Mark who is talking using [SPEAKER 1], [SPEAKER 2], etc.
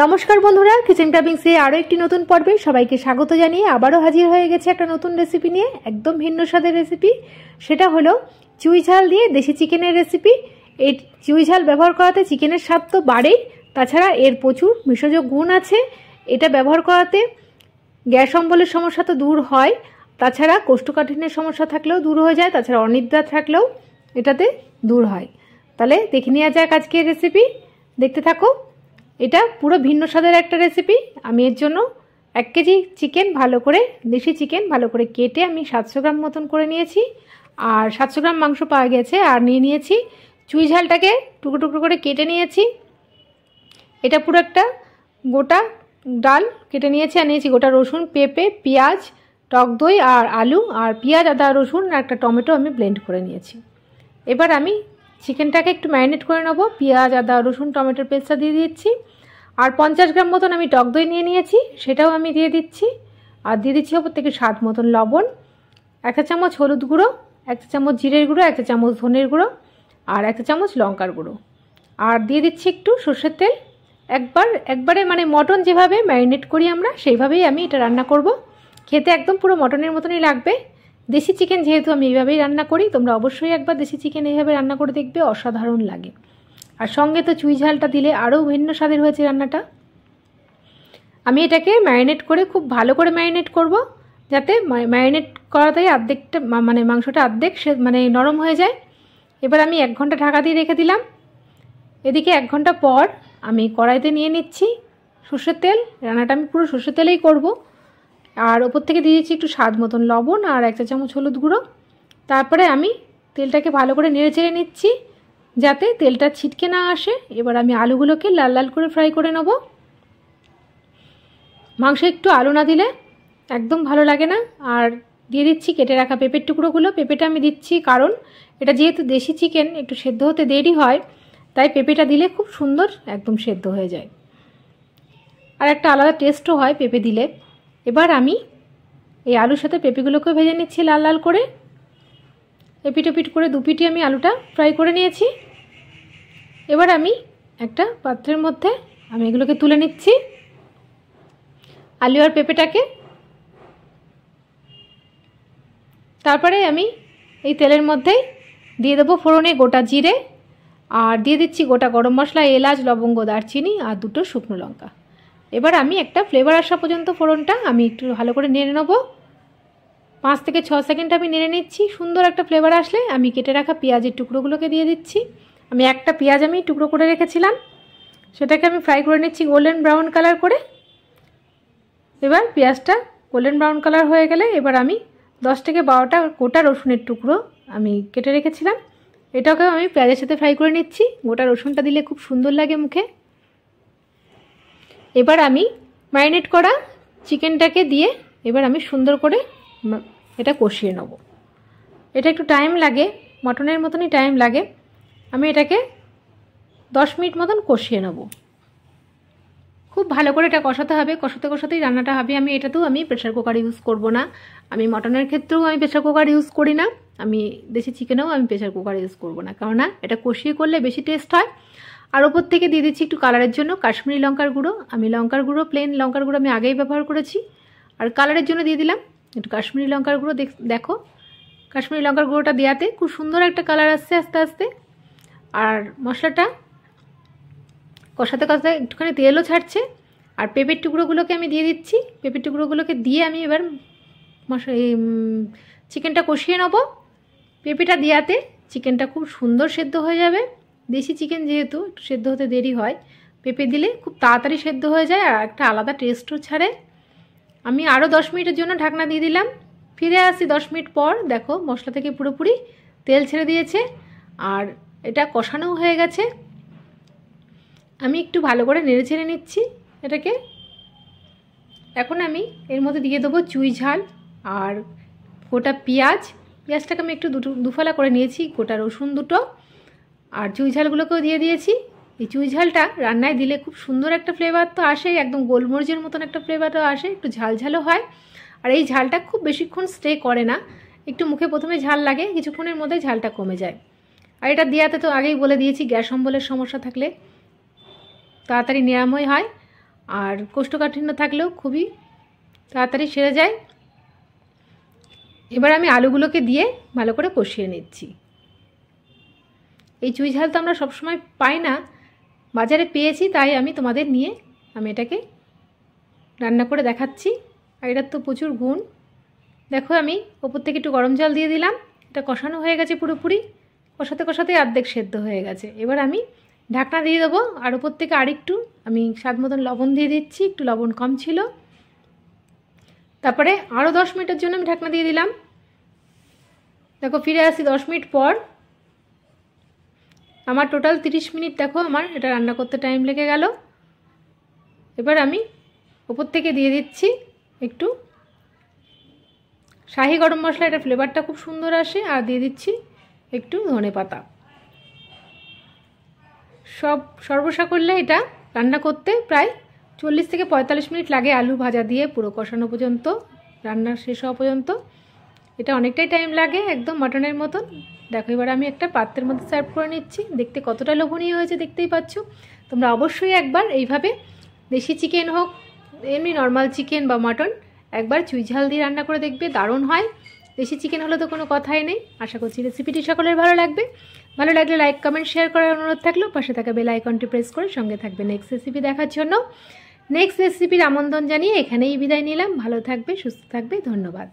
[SPEAKER 1] নমস্কার বন্ধুরা, কিচেন ক্রাভিংসে আরও একটি নতুন পর্বে সবাইকে স্বাগত জানিয়ে আবারও হাজির হয়ে গেছে একটা নতুন রেসিপি নিয়ে। একদম ভিন্ন স্বাদের রেসিপি, সেটা হলো চুই ঝাল দিয়ে দেশি চিকেনের রেসিপি। এই চুই ঝাল ব্যবহার করাতে চিকেনের স্বাদ তো বাড়েই, তাছাড়া এর প্রচুর ভেষজ গুণ আছে। এটা ব্যবহার করাতে গ্যাস অম্বলের সমস্যা তো দূর হয়, তাছাড়া কোষ্ঠকাঠিন্যের সমস্যা থাকলেও দূর হয়ে যায়, তাছাড়া অনিদ্রা থাকলেও এটাতে দূর হয়। তাহলে দেখে নেওয়া যাক আজকের রেসিপি, দেখতে থাকো। এটা পুরো ভিন্ন স্বাদের একটা রেসিপি। আমি এর জন্য 1 কেজি চিকেন ভালো করে, দেশি চিকেন ভালো করে কেটে আমি 700 গ্রাম মতন করে নিয়েছি, আর 700 গ্রাম মাংস পাওয়া গেছে। আর নিয়ে নিয়েছি চুই ঝালটাকে টুকরো টুকরো করে কেটে নিয়েছি। এটা পুরো একটা গোটা ডাল কেটে নিয়েছি। আর নিয়েছি গোটা রসুন, পেঁপে, পেঁয়াজ, টক দই আর আলু, আর পেঁয়াজ, আদা, রসুন আর একটা টমেটো আমি ব্লেন্ড করে নিয়েছি। এবার আমি চিকেনটাকে একটু ম্যারিনেট করে নেবো। পেঁয়াজ, আদা, রসুন, টমেটোর পেস্টটা দিয়ে দিচ্ছি। আর 50 গ্রাম মতন আমি টক দই নিয়ে নিয়েছি, সেটাও আমি দিয়ে দিচ্ছি। আর দিয়ে দিচ্ছি ওপর থেকে স্বাদ মতন লবণ, 1 চামচ হলুদ গুঁড়ো, 1 চামচ জিরের গুঁড়ো, 1 চামচ ধনের গুঁড়ো আর 1 চামচ লঙ্কার গুঁড়ো। আর দিয়ে দিচ্ছি একটু সর্ষের তেল। একবারে মানে মটন যেভাবে ম্যারিনেট করি আমরা, সেইভাবেই আমি এটা রান্না করব। খেতে একদম পুরো মটনের মতনই লাগবে। দেশি চিকেন যেহেতু আমি এইভাবেই রান্না করি, তোমরা অবশ্যই একবার দেশি চিকেন এইভাবে রান্না করে দেখবে, অসাধারণ লাগে। আর সঙ্গে তো চুই ঝালটা দিলে আরও ভিন্ন স্বাদের হয়েছে রান্নাটা। আমি এটাকে ম্যারিনেট করে খুব ভালো করে ম্যারিনেট করব, যাতে ম্যারিনেট করাতেই অর্ধেকটা মানে মাংসটা অর্ধেক মানে নরম হয়ে যায়। এবার আমি 1 ঘন্টা ঢাকা দিয়ে রেখে দিলাম। এদিকে 1 ঘন্টা পর আমি কড়াইতে নিয়ে নিচ্ছি সর্ষের তেল। রান্নাটা আমি পুরো সর্ষের তেলেই করব। আর ওপর থেকে দিয়ে দিচ্ছি একটু স্বাদ মতন লবণ আর 1 চামচ হলুদ গুঁড়ো। তারপরে আমি তেলটাকে ভালো করে নেড়ে চেড়ে নিচ্ছি, যাতে তেলটা ছিটকে না আসে। এবার আমি আলুগুলোকে লাল লাল করে ফ্রাই করে নেব। মাংসে একটু আলু না দিলে একদম ভালো লাগে না। আর দিয়ে দিচ্ছি কেটে রাখা পেঁপের টুকরোগুলো। পেঁপেটা আমি দিচ্ছি কারণ এটা যেহেতু দেশি চিকেন, একটু সেদ্ধ হতে দেরি হয়, তাই পেঁপেটা দিলে খুব সুন্দর একদম সেদ্ধ হয়ে যায়, আর একটা আলাদা টেস্টও হয় পেঁপে দিলে। এবার আমি এই আলুর সাথে পেঁপেগুলোকে ভেজে নিচ্ছি লাল লাল করে। এপিট ওপিট করে 2 পিঠে আমি আলুটা ফ্রাই করে নিয়েছি। এবার আমি একটা পাত্রের মধ্যে আমি এগুলোকে তুলে নিচ্ছি, আলু আর পেঁপেটাকে। তারপরে আমি এই তেলের মধ্যেই দিয়ে দেবো ফোড়নে গোটা জিরে, আর দিয়ে দিচ্ছি গোটা গরম মশলা, এলাচ, লবঙ্গ, দারচিনি আর 2টো শুকনো লঙ্কা। এবার আমি একটা ফ্লেভার আসা পর্যন্ত ফোড়নটা আমি একটু ভালো করে নেড়ে নেব। 5 থেকে 6 সেকেন্ড আমি নেড়ে নিচ্ছি। সুন্দর একটা ফ্লেভার আসলে আমি কেটে রাখা পেঁয়াজের টুকরোগুলোকে দিয়ে দিচ্ছি। আমি একটা পেঁয়াজ আমি টুকরো করে রেখেছিলাম, সেটাকে আমি ফ্রাই করে নিচ্ছি গোল্ডেন ব্রাউন কালার করে। এবার পেঁয়াজটা গোল্ডেন ব্রাউন কালার হয়ে গেলে এবার আমি 10 থেকে 12টা গোটা রসুনের টুকরো আমি কেটে রেখেছিলাম, এটাকেও আমি পেঁয়াজের সাথে ফ্রাই করে নিচ্ছি। গোটা রসুনটা দিলে খুব সুন্দর লাগে মুখে। এবার আমি ম্যারিনেট করা চিকেনটাকে দিয়ে এবার আমি সুন্দর করে এটা কষিয়ে নেব। এটা একটু টাইম লাগে, মটনের মতনই টাইম লাগে। আমি এটাকে 10 মিনিট মতন কষিয়ে নেব। খুব ভালো করে এটা কষাতে হবে, কষাতে কষাতেই রান্নাটা হবে। আমি এটাতেও আমি প্রেশার কুকার ইউজ করব না। আমি মটনের ক্ষেত্রেও আমি প্রেশার কুকার ইউজ করি না, আমি দেশি চিকেনেও আমি প্রেশার কুকার ইউজ করব না, কেননা এটা কষিয়ে করলে বেশি টেস্ট হয়। আর ওপর থেকে দিয়ে দিচ্ছি একটু কালারের জন্য কাশ্মীরি লঙ্কার গুঁড়ো। আমি লঙ্কার গুঁড়ো, প্লেন লঙ্কার গুঁড়ো আমি আগেই ব্যবহার করেছি, আর কালারের জন্য দিয়ে দিলাম একটু কাশ্মীরি লঙ্কার গুঁড়ো। দেখো কাশ্মীরি লঙ্কার গুঁড়োটা দেওয়াতে খুব সুন্দর একটা কালার আসছে আস্তে আস্তে। আর মশলাটা কষাতে কষাতে একটুখানি তেলও ছাড়ছে। আর পেঁপের টুকরোগুলোকে আমি দিয়ে দিচ্ছি। পেঁপের টুকরোগুলোকে দিয়ে আমি এবার চিকেনটা কষিয়ে নেব। পেঁপেটা দেওয়াতে চিকেনটা খুব সুন্দর সেদ্ধ হয়ে যাবে। দেশি চিকেন যেহেতু একটু সেদ্ধ হতে দেরি হয়, পেঁপে দিলে খুব তাড়াতাড়ি সেদ্ধ হয়ে যায় আর একটা আলাদা টেস্টও ছাড়ে। আমি আরও 10 মিনিটের জন্য ঢাকনা দিয়ে দিলাম। ফিরে আসি 10 মিনিট পর। দেখো মশলা থেকে পুরোপুরি তেল ছেড়ে দিয়েছে আর এটা কষানোও হয়ে গেছে। আমি একটু ভালো করে নেড়ে ছেড়ে নিচ্ছি এটাকে। এখন আমি এর মধ্যে দিয়ে দেবো চুই ঝাল আর গোটা পেঁয়াজটাকে আমি একটু দুফালা করে নিয়েছি, গোটা রসুন 2টো, আর চুই ঝালগুলোকেও দিয়ে দিয়েছি। এই চুই ঝালটা রান্নায় দিলে খুব সুন্দর একটা ফ্লেভার তো আসে, একদম গোলমরিচের মতন একটা ফ্লেভারও আসে, একটু ঝালঝালও হয়। আর এই ঝালটা খুব বেশিক্ষণ স্টে করে না, একটু মুখে প্রথমে ঝাল লাগে, কিছুক্ষণের মধ্যে ঝালটা কমে যায়। আর এটা দেওয়াতে তো আগেই বলে দিয়েছি গ্যাস অম্বলের সমস্যা থাকলে তাড়াতাড়ি নিরাময় হয়। আর কোষ্ঠকাঠিন্য থাকলেও খুবই তাড়াতাড়ি সেরে যায়। এবার আমি আলুগুলোকে দিয়ে ভালো করে কষিয়ে নিচ্ছি। এই চুই ঝাল তো আমরা সবসময় পাই না, বাজারে পেয়েছি, তাই আমি তোমাদের নিয়ে আমি এটাকে রান্না করে দেখাচ্ছি। আর এটার তো প্রচুর গুণ। দেখো আমি ওপর থেকে একটু গরম জল দিয়ে দিলাম, এটা কষানো হয়ে গেছে পুরোপুরি, কষাতে কষাতে অর্ধেক সেদ্ধ হয়ে গেছে। এবার আমি ঢাকনা দিয়ে দেবো, আর ওপর থেকে আরেকটু আমি স্বাদ মতন লবণ দিয়ে দিচ্ছি, একটু লবণ কম ছিল। তারপরে আরও 10 মিনিটের জন্য আমি ঢাকনা দিয়ে দিলাম। দেখো ফিরে আসি 10 মিনিট পর। আমার টোটাল 30 মিনিট দেখো আমার এটা রান্না করতে টাইম লেগে গেল। এবার আমি ওপর থেকে দিয়ে দিচ্ছি একটু শাহি গরম মশলা, এটা ফ্লেভারটা খুব সুন্দর আসে। আর দিয়ে দিচ্ছি একটু ধনেপাতা। সর্বশা করলে এটা রান্না করতে প্রায় 40 থেকে 45 মিনিট লাগে, আলু ভাজা দিয়ে পুরো কষানো পর্যন্ত, রান্না শেষ হওয়া পর্যন্ত। এটা অনেকটাই টাইম লাগে, একদম মাটনের মতন। দেখো এবার আমি একটা পাত্রের মধ্যে সার্ভ করে নিচ্ছি। দেখতে কতটা লোভনীয় হয়েছে দেখতেই পাচ্ছ। তোমরা অবশ্যই একবার এইভাবে দেশি চিকেন হোক, এমনি নর্মাল চিকেন বা মাটন, একবার চুই ঝাল দিয়ে রান্না করে দেখবে, দারুণ হয়। দেশি চিকেন হলে তো কোনো কথাই নেই। আশা করছি রেসিপিটি সকলের ভালো লাগবে। ভালো লাগলে লাইক কমেন্ট শেয়ার করার অনুরোধ থাকলো। পাশে থাকা বেল আইকনটি প্রেস করে সঙ্গে থাকবে নেক্সট রেসিপি দেখার জন্য। নেক্সট রেসিপির আমন্ত্রণ জানিয়ে এখানেই বিদায় নিলাম। ভালো থাকবে, সুস্থ থাকবে, ধন্যবাদ।